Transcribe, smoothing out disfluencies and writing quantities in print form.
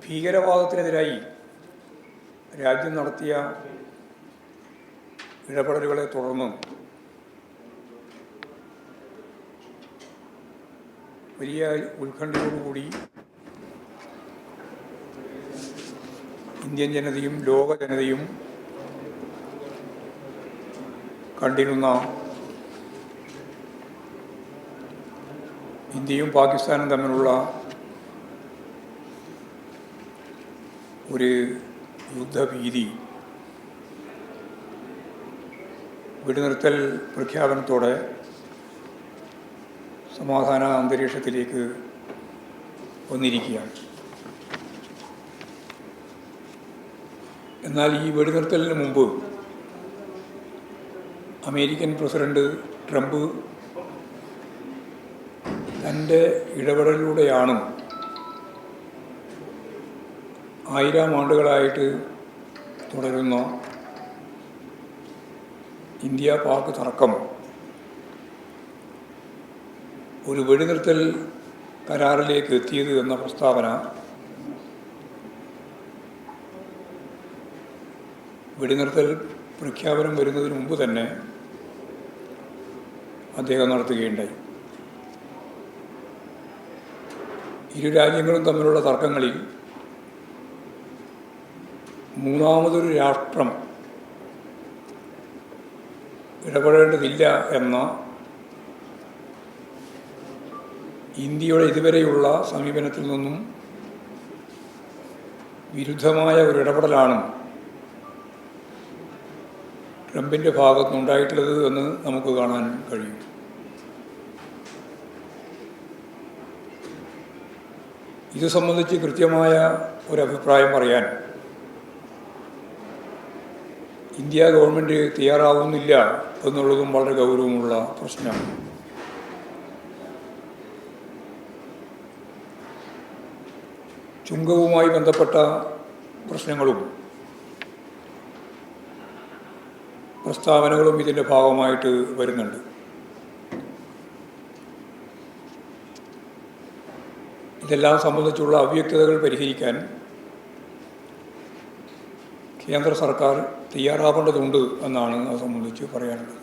ഭീകരവാദത്തിനെതിരായി രാജ്യം നടത്തിയ ഇടപെടലുകളെ തുടർന്ന് വലിയ ഉത്കണ്ഠയോടുകൂടി ഇന്ത്യൻ ജനതയും ലോക ജനതയും കണ്ടിരുന്ന ഇന്ത്യയും പാകിസ്ഥാനും തമ്മിലുള്ള ഒരു യുദ്ധഭീതി വെടിനിർത്തൽ പ്രഖ്യാപനത്തോടെ സമാധാന അന്തരീക്ഷത്തിലേക്ക് വന്നിരിക്കുകയാണ്. എന്നാൽ ഈ വെടിനിർത്തലിന് മുമ്പ് അമേരിക്കൻ പ്രസിഡന്റ് ട്രംപ് തൻ്റെ ഇടപെടലിലൂടെയാണ് 1000 ആണ്ടുകളായിട്ട് തുടരുന്ന ഇന്ത്യ പാക് തർക്കം ഒരു വെടിനിർത്തൽ കരാറിലേക്ക് എത്തിയത് എന്ന പ്രസ്താവന വെടിനിർത്തൽ പ്രഖ്യാപനം വരുന്നതിന് മുമ്പ് തന്നെ അദ്ദേഹം നടത്തുകയുണ്ടായി. ഇരു രാജ്യങ്ങളും തമ്മിലുള്ള തർക്കങ്ങളിൽ മൂന്നാമതൊരു രാഷ്ട്രം ഇടപെടേണ്ടതില്ല എന്ന ഇന്ത്യയുടെ ഇതുവരെയുള്ള സമീപനത്തിൽ നിന്നും വിരുദ്ധമായ ഒരു ഇടപെടലാണ് ട്രംപിൻ്റെ ഭാഗത്തുനിന്നുണ്ടായിട്ടുള്ളത് എന്ന് നമുക്ക് കാണാൻ കഴിയും. ഇത് സംബന്ധിച്ച് കൃത്യമായ ഒരഭിപ്രായം പറയാൻ ഇന്ത്യ ഗവൺമെൻറ് തയ്യാറാവുന്നില്ല എന്നുള്ളതും വളരെ ഗൗരവമുള്ള പ്രശ്നമാണ്. ചുങ്കവുമായി ബന്ധപ്പെട്ട പ്രശ്നങ്ങളും പ്രസ്താവനകളും ഇതിൻ്റെ ഭാഗമായിട്ട് വരുന്നുണ്ട്. ഇതെല്ലാം സംബന്ധിച്ചുള്ള അവ്യക്തതകൾ പരിഹരിക്കാൻ കേന്ദ്ര സർക്കാർ തയ്യാറാവേണ്ടതുണ്ട് എന്നാണ് അത് സംബന്ധിച്ച് പറയാനുള്ളത്.